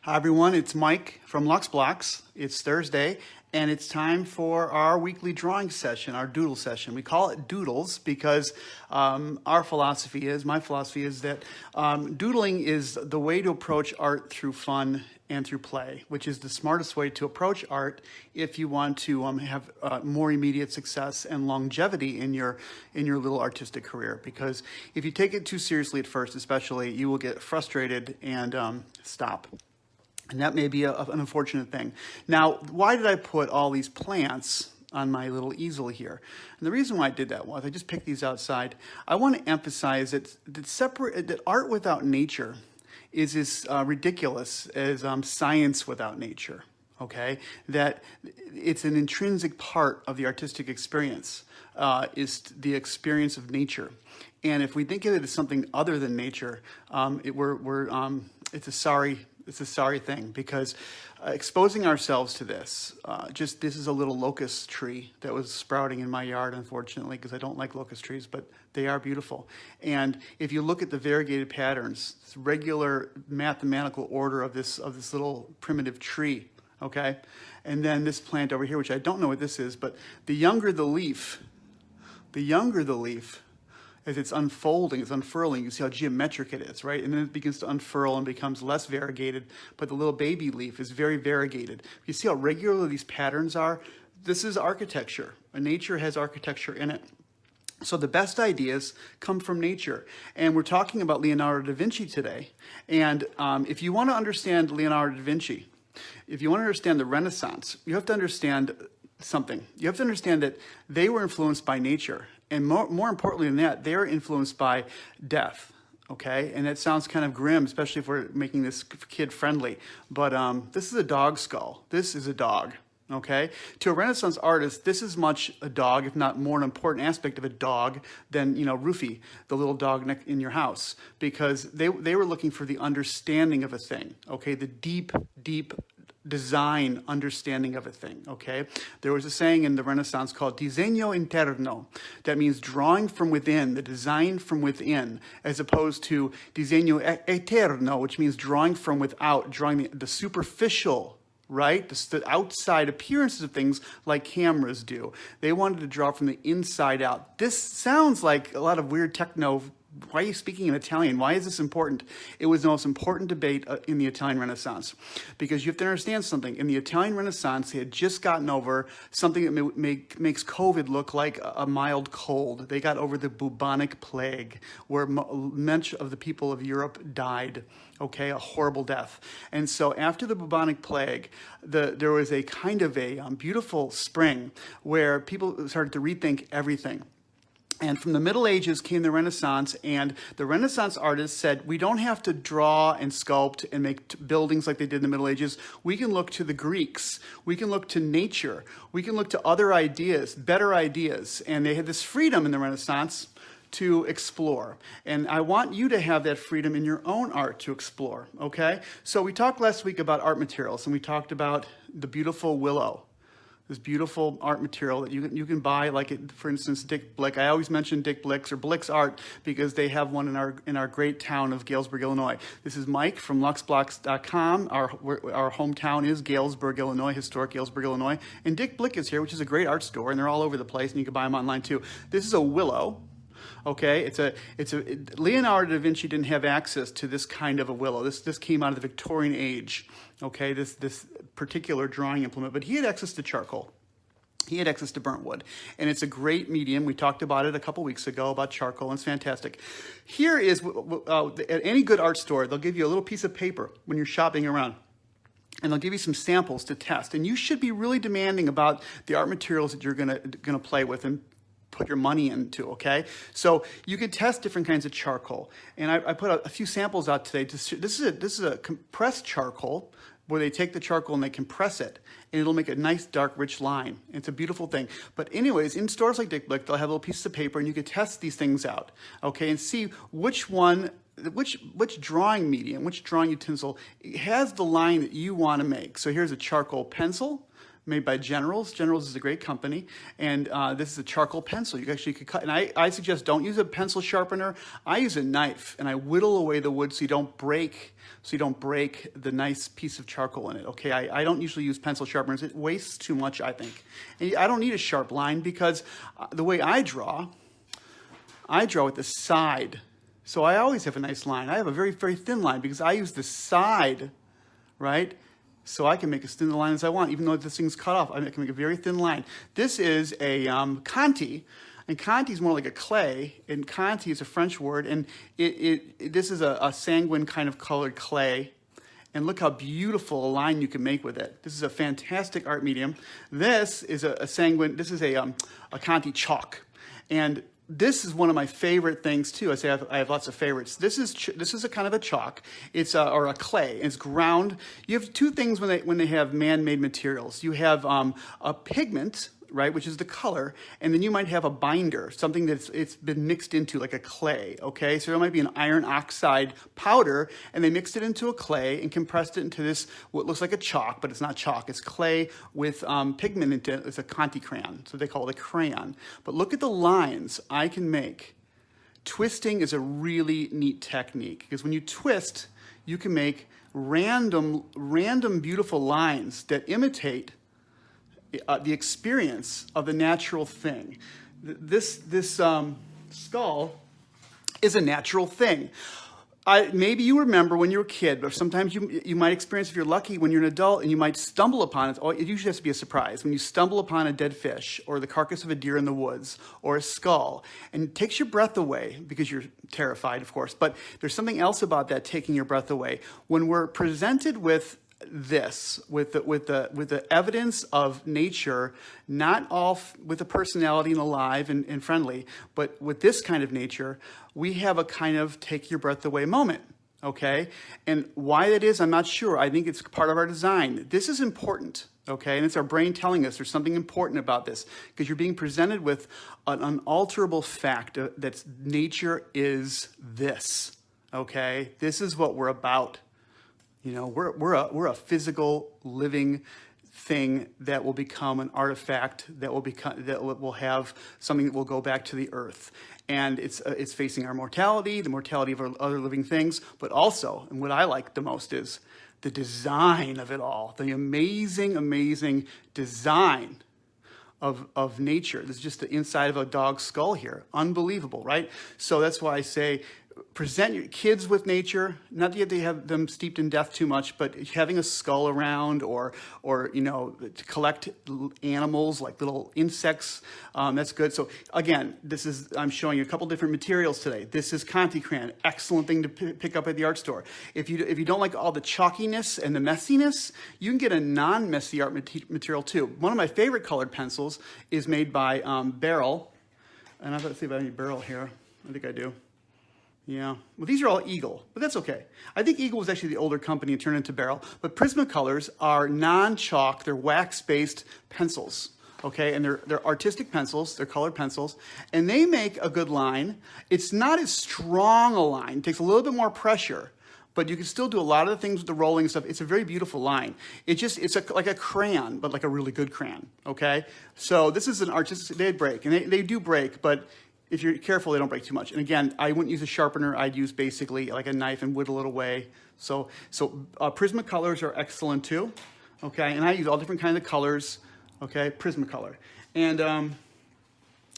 Hi everyone, it's Mike from Lux Blocks. It's Thursday and it's time for our weekly drawing session, our doodle session. We call it doodles because my philosophy is that doodling is the way to approach art through fun and through play, which is the smartest way to approach art if you want to have more immediate success and longevity in your little artistic career. Because if you take it too seriously at first, especially, you will get frustrated and stop. And that may be an unfortunate thing. Now, why did I put all these plants on my little easel here? And the reason why I did that was I just picked these outside. I want to emphasize that art without nature is as ridiculous as science without nature. Okay, that it's an intrinsic part of the artistic experience, is the experience of nature. And if we think of it as something other than nature, it's a sorry thing, because exposing ourselves to this, this is a little locust tree that was sprouting in my yard, unfortunately, because I don't like locust trees, but they are beautiful. And if you look at the variegated patterns, this regular mathematical order of this little primitive tree, okay? And then this plant over here, which I don't know what this is, but the younger the leaf, as it's unfolding, it's unfurling, you see how geometric it is, right? And then it begins to unfurl and becomes less variegated, but the little baby leaf is very variegated. You see how regular these patterns are? This is architecture. Nature has architecture in it. So the best ideas come from nature. And we're talking about Leonardo da Vinci today. And if you want to understand Leonardo da Vinci, if you want to understand the Renaissance, you have to understand something. You have to understand that they were influenced by nature. And more importantly than that, they are influenced by death, okay? And that sounds kind of grim, especially if we're making this kid-friendly. But this is a dog skull. This is a dog, okay? To a Renaissance artist, this is much a dog, if not more an important aspect of a dog than, Rufy, the little dog in your house. Because they were looking for the understanding of a thing, okay? The deep design understanding of a thing, okay? There was a saying in the Renaissance called disegno interno. That means drawing from within, the design from within, as opposed to disegno eterno, which means drawing from without, drawing the superficial, right? The outside appearances of things like cameras do. They wanted to draw from the inside out. This sounds like a lot of weird techno. Why are you speaking in Italian? Why is this important? It was the most important debate in the Italian Renaissance, because you have to understand something. In the Italian Renaissance, they had just gotten over something that makes COVID look like a mild cold. They got over the bubonic plague, where much of the people of Europe died, okay, a horrible death. And so after the bubonic plague, there was a kind of a beautiful spring where people started to rethink everything. And from the Middle Ages came the Renaissance, and the Renaissance artists said, we don't have to draw and sculpt and make buildings like they did in the Middle Ages. We can look to the Greeks. We can look to nature. We can look to other ideas, better ideas. And they had this freedom in the Renaissance to explore. And I want you to have that freedom in your own art to explore, okay? So we talked last week about art materials, and we talked about the beautiful willow. This beautiful art material that you can buy, like for instance, Dick Blick. I always mention Dick Blick's or Blick's art because they have one in our great town of Galesburg, Illinois. This is Mike from luxblocks.com. Our hometown is Galesburg, Illinois, historic Galesburg, Illinois. And Dick Blick is here, which is a great art store, and they're all over the place, and you can buy them online too. This is a willow. Okay, Leonardo da Vinci didn't have access to this kind of a willow. This came out of the Victorian age. Okay, this particular drawing implement, but he had access to charcoal. He had access to burnt wood, and it's a great medium. We talked about it a couple weeks ago about charcoal, and it's fantastic. Here is, at any good art store, they'll give you a little piece of paper when you're shopping around, and they'll give you some samples to test. And you should be really demanding about the art materials that you're gonna play with and put your money into, okay? So you can test different kinds of charcoal. And I put a few samples out today. This is a compressed charcoal, where they take the charcoal and they compress it, and it'll make a nice, dark, rich line. It's a beautiful thing. But anyways, in stores like Dick Blick, they'll have little pieces of paper, and you can test these things out, okay, and see which drawing medium, which drawing utensil has the line that you want to make. So here's a charcoal pencil. made by Generals. Generals is a great company, and this is a charcoal pencil. You actually could cut, and I suggest don't use a pencil sharpener. I use a knife, and I whittle away the wood so you don't break the nice piece of charcoal in it. Okay, I don't usually use pencil sharpeners. It wastes too much, I think. And I don't need a sharp line because the way I draw with the side. So I always have a nice line. I have a very, very thin line because I use the side, right? So I can make as thin a line as I want, even though this thing's cut off. I can make a very thin line. This is a Conti, and Conti is more like a clay, and Conti is a French word, and this is a sanguine kind of colored clay. And look how beautiful a line you can make with it. This is a fantastic art medium. This is a Conti chalk, and this is one of my favorite things too. I have lots of favorites. This is a kind of a chalk. It's or a clay. It's ground. You have two things when they have man-made materials. You have a pigment, right, which is the color, and then you might have a binder, something it's been mixed into, like a clay. Okay, so there might be an iron oxide powder, and they mixed it into a clay and compressed it into this what looks like a chalk, but it's not chalk. It's clay with pigment into it. It's a Conti crayon, so they call it a crayon. But look at the lines I can make. Twisting is a really neat technique because when you twist, you can make random beautiful lines that imitate the experience of the natural thing. This skull is a natural thing. Maybe you remember when you were a kid, or sometimes you might experience, if you're lucky, when you're an adult, and you might stumble upon it. It usually has to be a surprise. When you stumble upon a dead fish, or the carcass of a deer in the woods, or a skull, and it takes your breath away, because you're terrified, of course, but there's something else about that taking your breath away. When we're presented with this, with the evidence of nature, not all with a personality and alive and friendly, but with this kind of nature, we have a kind of take your breath away moment, okay? And why that is, I'm not sure. I think it's part of our design. This is important, okay? And it's our brain telling us there's something important about this, because you're being presented with an unalterable fact that nature is this, okay? This is what we're about. You know, we're a physical, living thing that will become an artifact that will have something that will go back to the earth, and it's facing our mortality, the mortality of our other living things, but also, and what I like the most is the design of it all, the amazing design of nature. This is just the inside of a dog's skull here, unbelievable, right? So that's why I say, present your kids with nature, not that they have them steeped in death too much, but having a skull around, or you know, to collect animals like little insects, that's good. So again, I'm showing you a couple different materials today. This is Conti crayon, excellent thing to pick up at the art store. If you don't like all the chalkiness and the messiness, you can get a non-messy art material too. One of my favorite colored pencils is made by Barrel, and I've got to see if I have any Barrel here. I think I do. Yeah, well, these are all Eagle, but that's okay. I think Eagle was actually the older company and turned into Barrel, but Prismacolors are non-chalk, they're wax-based pencils, okay? And they're artistic pencils, they're colored pencils, and they make a good line. It's not as strong a line, it takes a little bit more pressure, but you can still do a lot of the things with the rolling stuff. It's a very beautiful line. Like a crayon, but like a really good crayon, okay? So this is an artistic, they break, and they do break, but if you're careful, they don't break too much. And again, I wouldn't use a sharpener. I'd use basically like a knife and whittle it away. So Prismacolors are excellent too, okay? And I use all different kinds of colors, okay? Prismacolor. And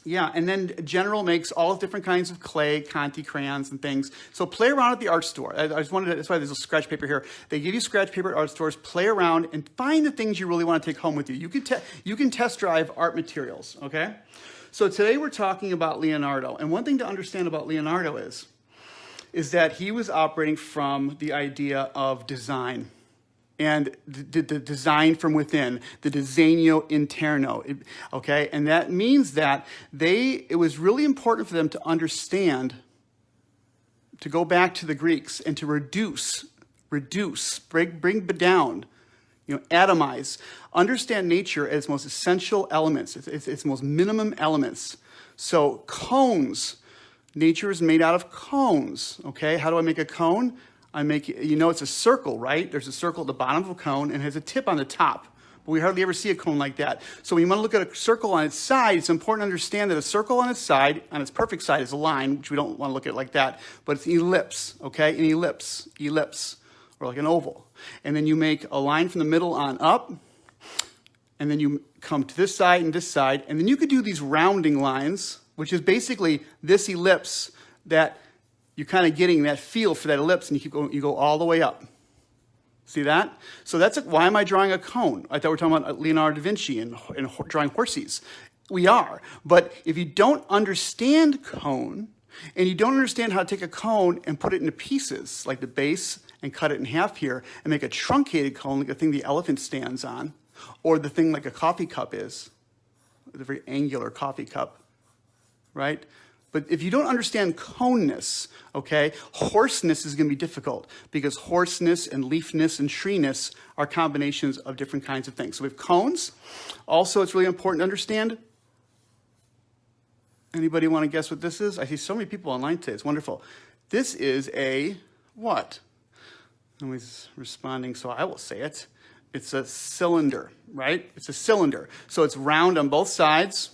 yeah, and then General makes all different kinds of clay, Conti crayons and things. So play around at the art store. That's why there's a scratch paper here. They give you scratch paper at art stores. Play around and find the things you really want to take home with you. You can test drive art materials, okay? So today we're talking about Leonardo, and one thing to understand about Leonardo is that he was operating from the idea of design, and the design from within, the disegno interno, okay? And that means that it was really important for them to understand, to go back to the Greeks and to reduce, bring down, you know, atomize, understand nature as most essential elements, its most minimum elements. So cones, nature is made out of cones, okay? How do I make a cone? You know it's a circle, right? There's a circle at the bottom of a cone and it has a tip on the top. but we hardly ever see a cone like that. So when you want to look at a circle on its side, it's important to understand that a circle on its side, on its perfect side, is a line, which we don't want to look at like that, but it's an ellipse, okay? An ellipse, or like an oval. And then you make a line from the middle on up, and then you come to this side and this side, and then you could do these rounding lines, which is basically this ellipse that you're kind of getting that feel for that ellipse, and you keep going, you go all the way up. See that? So that's why am I drawing a cone? I thought we were talking about Leonardo da Vinci and drawing horses. We are. But if you don't understand cone, and you don't understand how to take a cone and put it into pieces, like the base, and cut it in half here, and make a truncated cone, like the thing the elephant stands on, or the thing like a coffee cup is, the very angular coffee cup, right? But if you don't understand coneness, okay, horseness is going to be difficult because horseness and leafness and treeness are combinations of different kinds of things. So we have cones. Also, it's really important to understand. Anybody want to guess what this is? I see so many people online today. It's wonderful. This is a what? Nobody's responding, so I will say it. It's a cylinder, right? It's a cylinder. So it's round on both sides,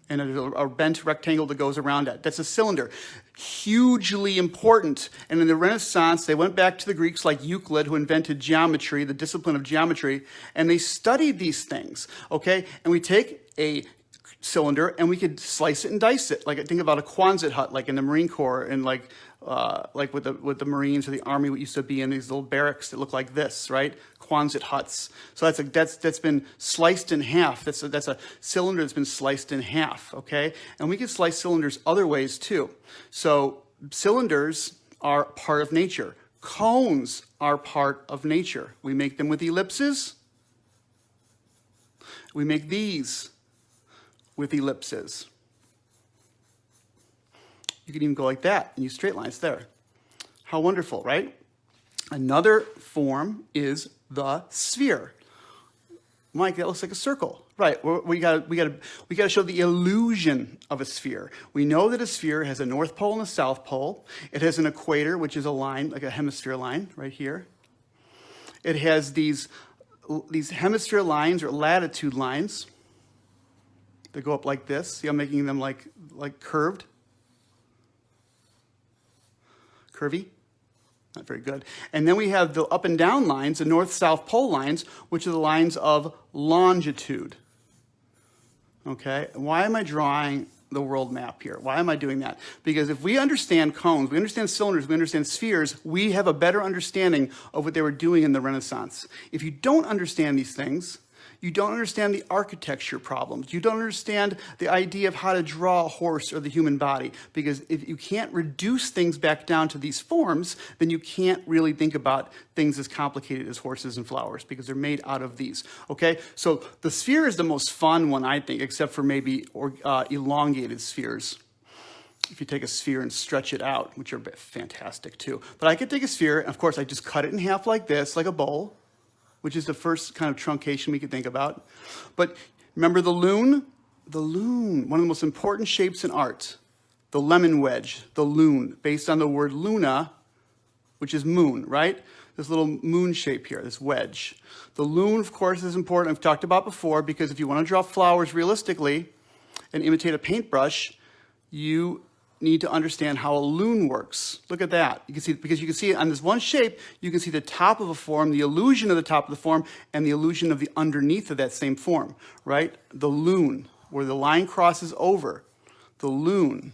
and a bent rectangle that goes around it. That's a cylinder. Hugely important. And in the Renaissance, they went back to the Greeks like Euclid, who invented geometry, the discipline of geometry, and they studied these things, okay? And we take a cylinder and we could slice it and dice it. Like, think about a Quonset hut, like in the Marine Corps, and like with the Marines or the Army, what used to be in these little barracks that look like this, right? Quonset huts. So that's been sliced in half. That's a cylinder that's been sliced in half, okay? And we can slice cylinders other ways too. So cylinders are part of nature. Cones are part of nature. We make them with ellipses. We make these with ellipses. You can even go like that and use straight lines there. How wonderful, right? Another form is the sphere. Mike, that looks like a circle. Right, we got to show the illusion of a sphere. We know that a sphere has a north pole and a south pole. It has an equator, which is a line, like a hemisphere line right here. It has these hemisphere lines or latitude lines that go up like this. See, I'm making them like curved. Curvy. Not very good. And then we have the up and down lines, the north-south pole lines, which are the lines of longitude. Okay? Why am I drawing the world map here? Why am I doing that? Because if we understand cones, we understand cylinders, we understand spheres, we have a better understanding of what they were doing in the Renaissance. If you don't understand these things, you don't understand the architecture problems. You don't understand the idea of how to draw a horse or the human body. Because if you can't reduce things back down to these forms, then you can't really think about things as complicated as horses and flowers because they're made out of these. Okay? So the sphere is the most fun one, I think, except for maybe elongated spheres. If you take a sphere and stretch it out, which are fantastic too. But I could take a sphere, and of course I just cut it in half like this, like a bowl, which is the first kind of truncation we could think about. But remember the loon? The loon, one of the most important shapes in art. The lemon wedge, the loon, based on the word luna, which is moon, right? This little moon shape here, this wedge. The loon, of course, is important. I've talked about before, because if you want to draw flowers realistically and imitate a paintbrush, you need to understand how a loon works. Look at that. You can see, because you can see on this one shape, you can see the top of a form, the illusion of the top of the form, and the illusion of the underneath of that same form, right? The loon, where the line crosses over. The loon,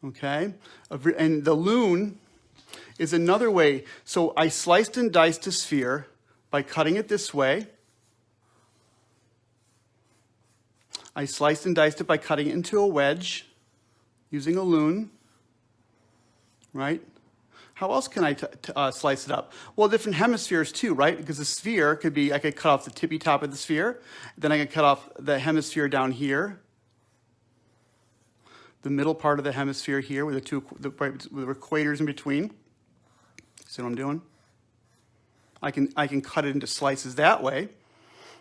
okay? And the loon is another way. So I sliced and diced a sphere by cutting it this way. I sliced and diced it by cutting it into a wedge, using a loon, right? How else can I slice it up? Well, different hemispheres too, right? Because the sphere could be, I could cut off the tippy top of the sphere, then I could cut off the hemisphere down here, the middle part of the hemisphere here with with the equators in between. See what I'm doing? I can cut it into slices that way,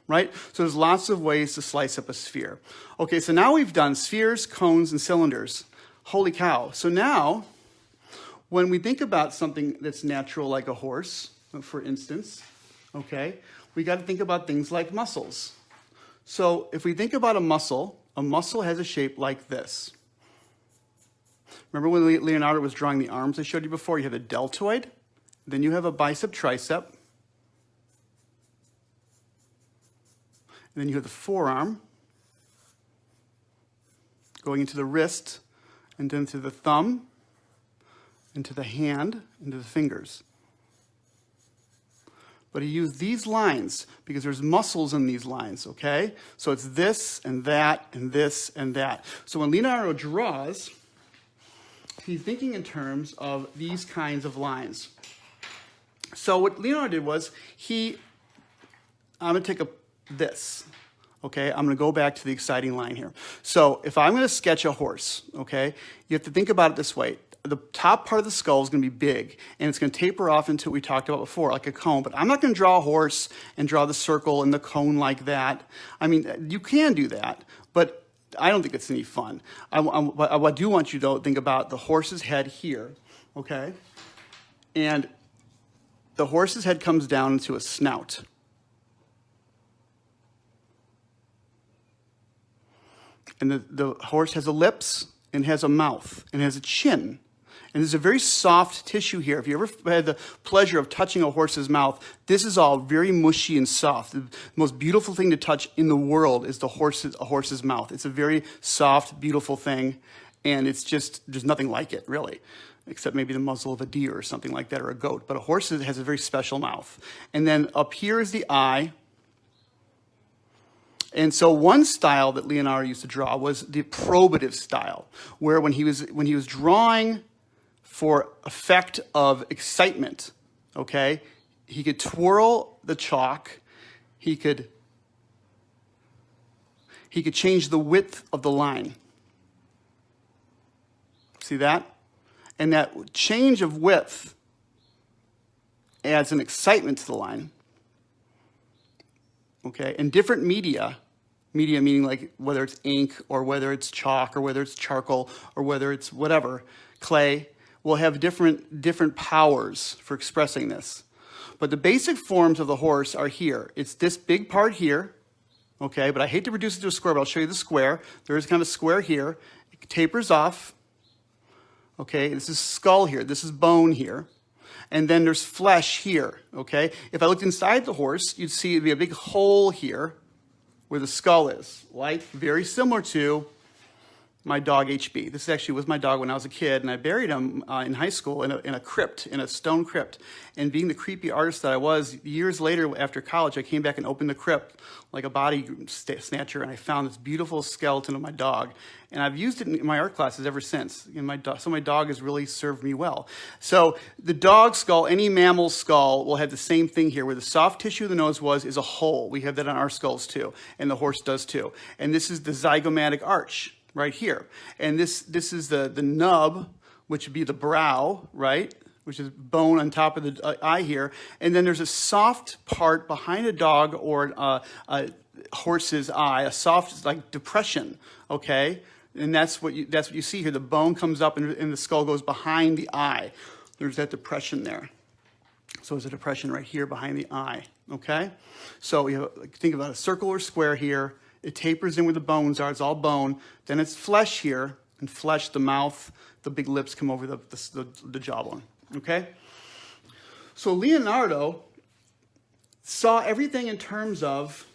right? So there's lots of ways to slice up a sphere. Okay, so now we've done spheres, cones, and cylinders. Holy cow. So now, when we think about something that's natural like a horse, for instance, okay? We got to think about things like muscles. So if we think about a muscle has a shape like this. Remember when Leonardo was drawing the arms I showed you before? You have a deltoid, then you have a bicep tricep, and then you have the forearm going into the wrist, and then to the thumb, into the hand, into the fingers. But he used these lines because there's muscles in these lines, okay? So it's this and that and this and that. So when Leonardo draws, he's thinking in terms of these kinds of lines. So what Leonardo did was I'm going to take this, okay? I'm going to go back to the exciting line here. So if I'm going to sketch a horse, okay, you have to think about it this way. The top part of the skull is going to be big, and it's going to taper off into what we talked about before, like a cone. But I'm not going to draw a horse and draw the circle and the cone like that. I mean, you can do that, but I don't think it's any fun. I do want you to think about the horse's head here, okay? And the horse's head comes down into a snout. And the horse has a lips and has a mouth and has a chin. And there's a very soft tissue here. If you ever had the pleasure of touching a horse's mouth, this is all very mushy and soft. The most beautiful thing to touch in the world is a horse's mouth. It's a very soft, beautiful thing, and it's just, there's nothing like it, really, except maybe the muzzle of a deer or something like that, or a goat. But a horse has a very special mouth. And then up here is the eye. And so one style that Leonardo used to draw was the probative style, where when he was drawing for effect of excitement, okay, he could twirl the chalk, he could change the width of the line. See that? And that change of width adds an excitement to the line. Okay, and different media meaning like whether it's ink or whether it's chalk or whether it's charcoal or whether it's whatever, clay, will have different powers for expressing this. But the basic forms of the horse are here. It's this big part here, okay, but I hate to reduce it to a square, but I'll show you the square. There is kind of a square here. It tapers off, okay, this is skull here, this is bone here. And then there's flesh here, okay? If I looked inside the horse, you'd see it'd be a big hole here where the skull is, like very similar to my dog HB. This actually was my dog when I was a kid, and I buried him in high school in a crypt, in a stone crypt. And being the creepy artist that I was, years later after college, I came back and opened the crypt like a body snatcher, and I found this beautiful skeleton of my dog. And I've used it in my art classes ever since. And so my dog has really served me well. So the dog skull, any mammal skull, will have the same thing here, where the soft tissue of the nose is a hole. We have that on our skulls too, and the horse does too. And this is the zygomatic arch right here. And this is the nub, which would be the brow, right? Which is bone on top of the eye here. And then there's a soft part behind a dog or a horse's eye, a soft like depression, okay? And that's what you see here. The bone comes up and the skull goes behind the eye. There's that depression there. So there's a depression right here behind the eye, okay? So you think about a circle or square here. It tapers in where the bones are. It's all bone. Then it's flesh here, and flesh, the mouth, the big lips come over the jawbone, okay? So Leonardo saw everything in terms of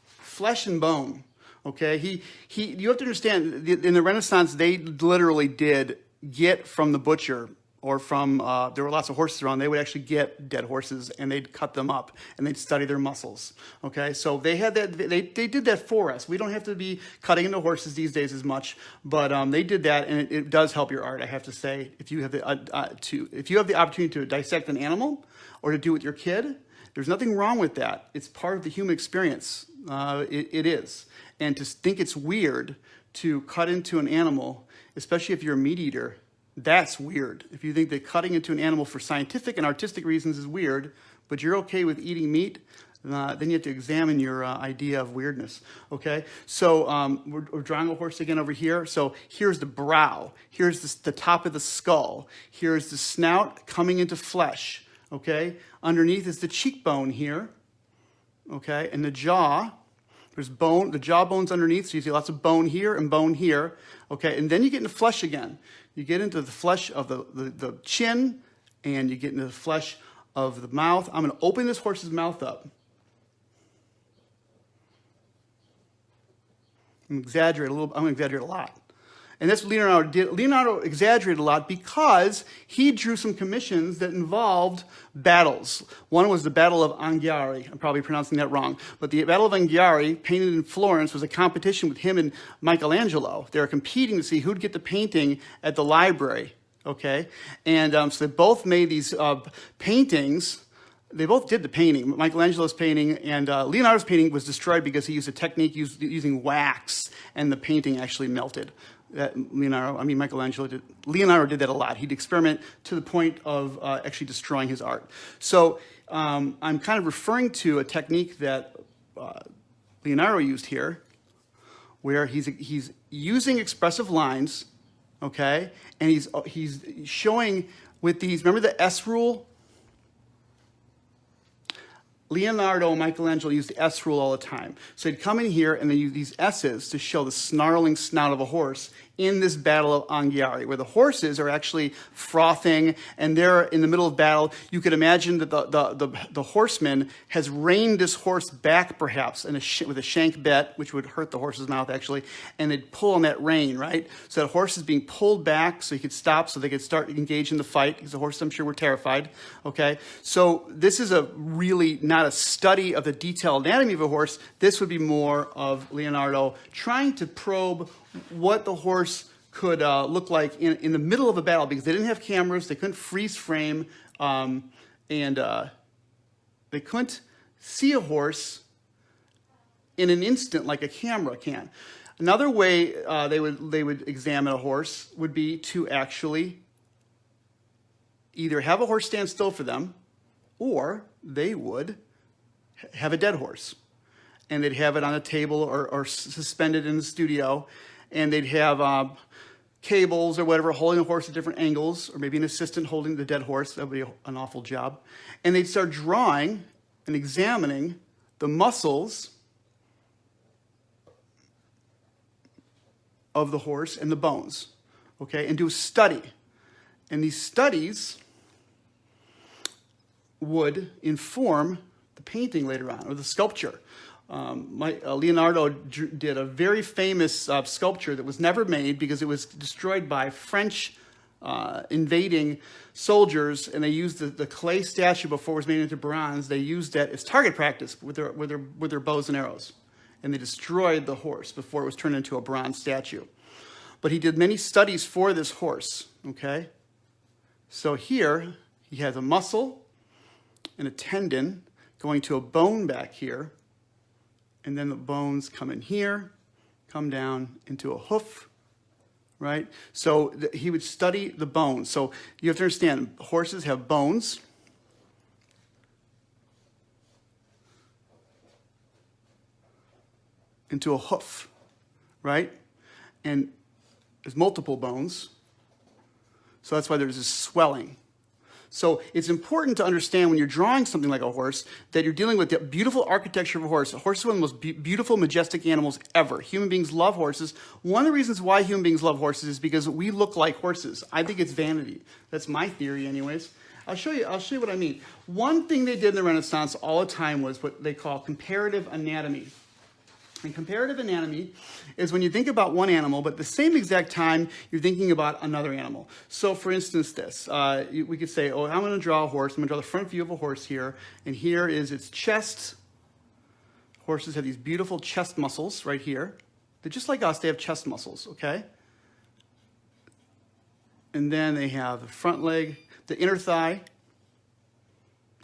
flesh and bone, okay? You have to understand, in the Renaissance, they literally did get from the butcher or from, there were lots of horses around, they would actually get dead horses and they'd cut them up and they'd study their muscles, okay? So they had that, they did that for us. We don't have to be cutting into horses these days as much, but they did that, and it does help your art, I have to say. If you have the opportunity to dissect an animal or to do it with your kid, there's nothing wrong with that. It's part of the human experience. It is. And to think it's weird to cut into an animal, especially if you're a meat eater, that's weird. If you think that cutting into an animal for scientific and artistic reasons is weird, but you're okay with eating meat, then you have to examine your idea of weirdness, okay? So we're drawing a horse again over here. So here's the brow. Here's the top of the skull. Here's the snout coming into flesh, okay? Underneath is the cheekbone here, okay? And the jaw, there's bone, the jawbone's underneath, so you see lots of bone here and bone here, okay? And then you get into flesh again. You get into the flesh of the chin, and you get into the flesh of the mouth. I'm going to open this horse's mouth up. I'm going to exaggerate a lot. And that's what Leonardo did. Leonardo exaggerated a lot because he drew some commissions that involved battles. One was the Battle of Anghiari. I'm probably pronouncing that wrong. But the Battle of Anghiari, painted in Florence, was a competition with him and Michelangelo. They were competing to see who'd get the painting at the library. Okay? And so they both made these paintings. They both did the painting. Michelangelo's painting and Leonardo's painting was destroyed because he used a technique using wax, and the painting actually melted. Leonardo did that a lot. He'd experiment to the point of actually destroying his art. So I'm kind of referring to a technique that Leonardo used here, where he's using expressive lines, okay, and he's showing with these. Remember the S rule? Leonardo and Michelangelo used the S rule all the time. So he'd come in here and they use these S's to show the snarling snout of a horse in this Battle of Anghiari, where the horses are actually frothing and they're in the middle of battle. You could imagine that the horseman has reined this horse back, perhaps, with a shank bet, which would hurt the horse's mouth, actually, and they'd pull on that rein, right? So the horse is being pulled back so he could stop, so they could start engaging the fight, because the horses, I'm sure, were terrified, okay? So this is a really not a study of the detailed anatomy of a horse. This would be more of Leonardo trying to probe what the horse could look like in the middle of a battle, because they didn't have cameras, they couldn't freeze frame, and they couldn't see a horse in an instant like a camera can. Another way they would examine a horse would be to actually either have a horse stand still for them, or they would have a dead horse, and they'd have it on a table or suspended in the studio, and they'd have cables or whatever holding the horse at different angles, or maybe an assistant holding the dead horse. That would be an awful job. And they'd start drawing and examining the muscles of the horse and the bones, okay, and do a study. And these studies would inform the painting later on, or the sculpture. Leonardo did a very famous sculpture that was never made because it was destroyed by French invading soldiers, and they used the clay statue before it was made into bronze. They used that as target practice with their bows and arrows, and they destroyed the horse before it was turned into a bronze statue. But he did many studies for this horse, okay? So here he has a muscle and a tendon going to a bone back here, and then the bones come in here, come down into a hoof, right? So he would study the bones. So you have to understand, horses have bones. Into a hoof, right? And there's multiple bones. So that's why there's this swelling. So it's important to understand when you're drawing something like a horse that you're dealing with the beautiful architecture of a horse. A horse is one of the most beautiful, majestic animals ever. Human beings love horses. One of the reasons why human beings love horses is because we look like horses. I think it's vanity. That's my theory anyways. I'll show you what I mean. One thing they did in the Renaissance all the time was what they call comparative anatomy. And comparative anatomy is when you think about one animal, but at the same exact time, you're thinking about another animal. So for instance, this, we could say, oh, I'm going to draw a horse. I'm going to draw the front view of a horse here. And here is its chest. Horses have these beautiful chest muscles right here. They're just like us. They have chest muscles, okay? And then they have the front leg, the inner thigh,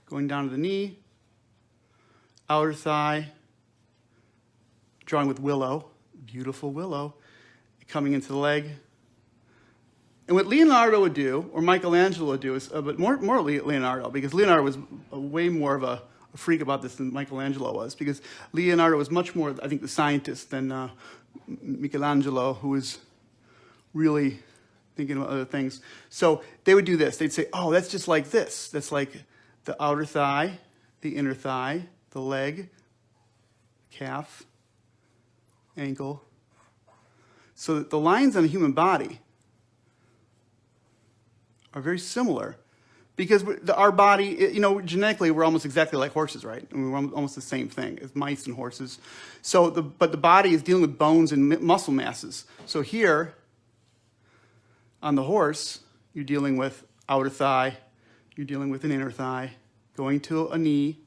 going down to the knee, outer thigh, drawing with willow, beautiful willow, coming into the leg. And what Leonardo would do, or Michelangelo would do, is, but more Leonardo, because Leonardo was way more of a freak about this than Michelangelo was, because Leonardo was much more, I think, the scientist than Michelangelo, who was really thinking about other things. So they would do this. They'd say, oh, that's just like this. That's like the outer thigh, the inner thigh, the leg, calf, ankle. So that the lines on the human body are very similar because our body, genetically, we're almost exactly like horses, right? I mean, we're almost the same thing as mice and horses. So, but the body is dealing with bones and muscle masses. So here, on the horse, you're dealing with outer thigh, you're dealing with an inner thigh, going to a knee,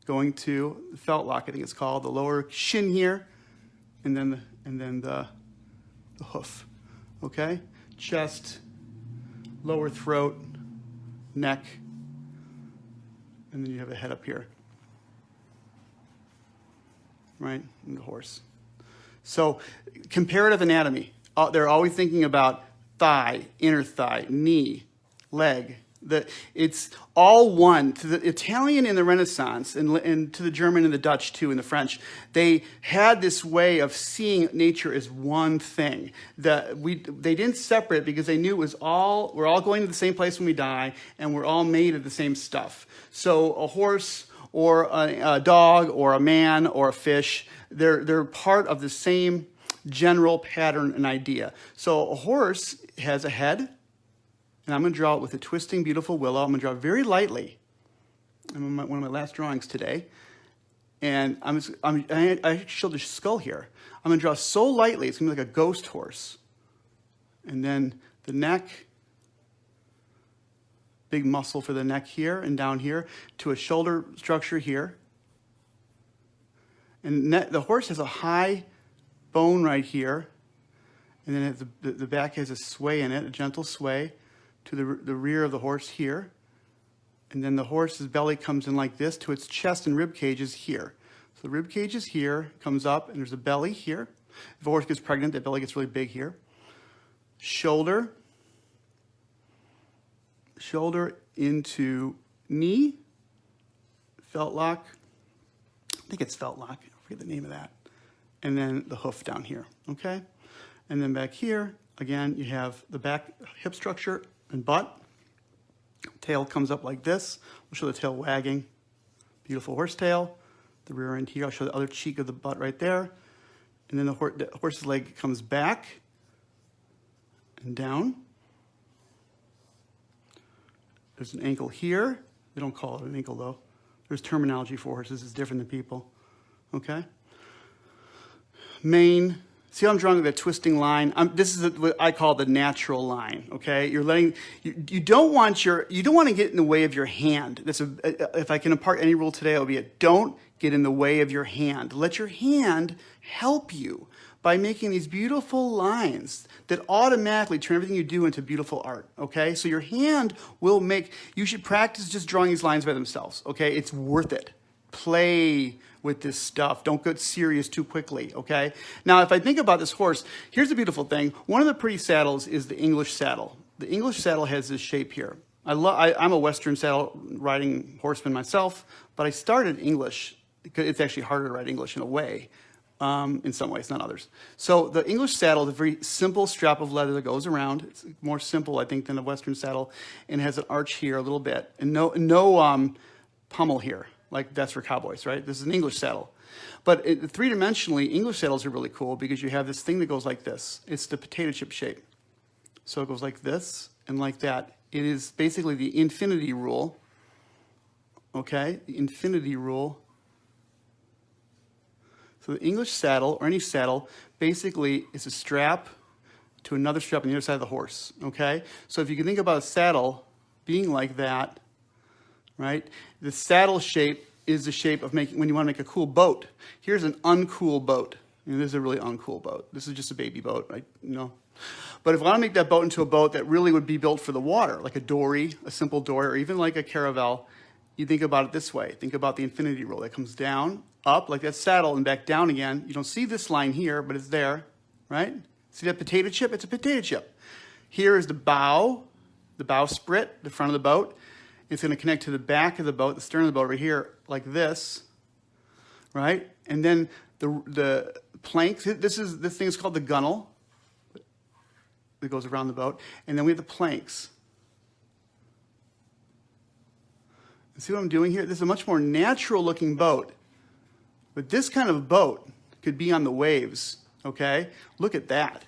going to the felt lock, I think it's called, the lower shin here, and then the hoof, okay? Chest, lower throat, neck, and then you have a head up here, right? And the horse. So comparative anatomy, they're always thinking about thigh, inner thigh, knee, leg. It's all one. To the Italian in the Renaissance, and to the German and the Dutch too, and the French, they had this way of seeing nature as one thing. They didn't separate because they knew we're all going to the same place when we die, and we're all made of the same stuff. So a horse or a dog or a man or a fish, they're part of the same general pattern and idea. So a horse has a head, and I'm going to draw it with a twisting, beautiful willow. I'm going to draw it very lightly. I'm on one of my last drawings today. And I showed the skull here. I'm going to draw so lightly, it's going to be like a ghost horse. And then the neck, big muscle for the neck here and down here, to a shoulder structure here. And the horse has a high bone right here. And then the back has a sway in it, a gentle sway, to the rear of the horse here. And then the horse's belly comes in like this to its chest and rib cage is here. So the rib cage is here, comes up, and there's a belly here. If a horse gets pregnant, that belly gets really big here. Shoulder into knee, felt lock. I think it's felt lock. I forget the name of that. And then the hoof down here, okay? And then back here, again, you have the back hip structure and butt. Tail comes up like this. We'll show the tail wagging. Beautiful horse tail. The rear end here. I'll show the other cheek of the butt right there. And then the horse's leg comes back and down. There's an ankle here. They don't call it an ankle, though. There's terminology for horses. It's different than people. Okay? Mane. See how I'm drawing that twisting line? This is what I call the natural line. Okay, you're letting you don't want to get in the way of your hand. If I can impart any rule today, it'll be don't get in the way of your hand. Let your hand help you by making these beautiful lines that automatically turn everything you do into beautiful art. Okay, so your hand will make. You should practice just drawing these lines by themselves. Okay, it's worth it. Play with this stuff. Don't get serious too quickly, okay? Now, if I think about this horse, here's the beautiful thing. One of the pretty saddles is the English saddle. The English saddle has this shape here. I'm a Western saddle riding horseman myself, but I started English because it's actually harder to ride English in a way, in some ways, not others. So the English saddle is a very simple strap of leather that goes around. It's more simple, I think, than a Western saddle, and has an arch here a little bit, and no pommel here. Like that's for cowboys, right? This is an English saddle. But three-dimensionally, English saddles are really cool because you have this thing that goes like this. It's the potato chip shape. So it goes like this and like that. It is basically the infinity rule, okay? The infinity rule. So the English saddle, or any saddle, basically is a strap to another strap on the other side of the horse, okay? So if you can think about a saddle being like that, right? The saddle shape is the shape of when you want to make a cool boat. Here's an uncool boat. This is a really uncool boat. This is just a baby boat, right? But if I want to make that boat into a boat that really would be built for the water, like a dory, a simple dory, or even like a caravel, you think about it this way. Think about the infinity rule. That comes down, up, like that saddle, and back down again. You don't see this line here, but it's there, right? See that potato chip? It's a potato chip. Here is the bow sprit, the front of the boat. It's going to connect to the back of the boat, the stern of the boat right here, like this, right? And then the plank, this thing is called the gunnel that goes around the boat. And then we have the planks. See what I'm doing here? This is a much more natural looking boat. But this kind of boat could be on the waves, okay? Look at that.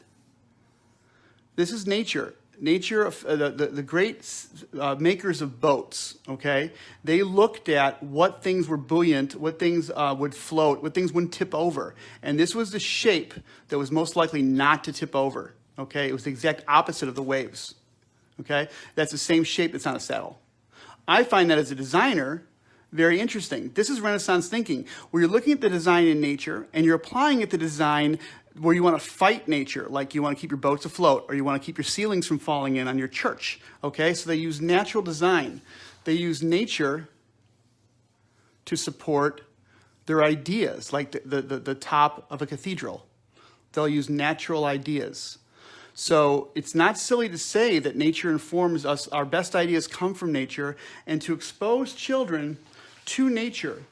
This is nature. Nature, the great makers of boats, okay? They looked at what things were buoyant, what things would float, what things wouldn't tip over. And this was the shape that was most likely not to tip over, okay? It was the exact opposite of the waves, okay? That's the same shape that's on a saddle. I find that as a designer, very interesting. This is Renaissance thinking, where you're looking at the design in nature and you're applying it to design where you want to fight nature, like you want to keep your boats afloat or you want to keep your ceilings from falling in on your church, okay? So they use natural design. They use nature to support their ideas, like the top of a cathedral. They'll use natural ideas. So it's not silly to say that nature informs us. Our best ideas come from nature, and to expose children to nature,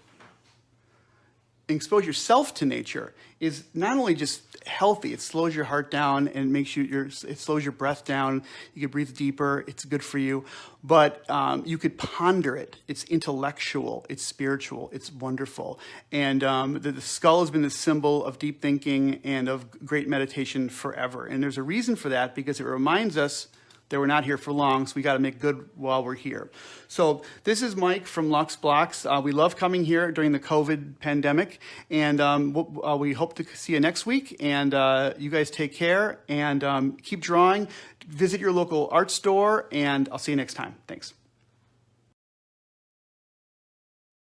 expose yourself to nature, is not only just healthy, it slows your heart down and makes it slows your breath down. You can breathe deeper, it's good for you, but you could ponder it. It's intellectual, it's spiritual, it's wonderful. And the skull has been the symbol of deep thinking and of great meditation forever. And there's a reason for that, because it reminds us that we're not here for long, so we got to make good while we're here. So this is Mike from Lux Blocks. We love coming here during the COVID pandemic, and we hope to see you next week. And you guys take care and keep drawing. Visit your local art store, and I'll see you next time. Thanks.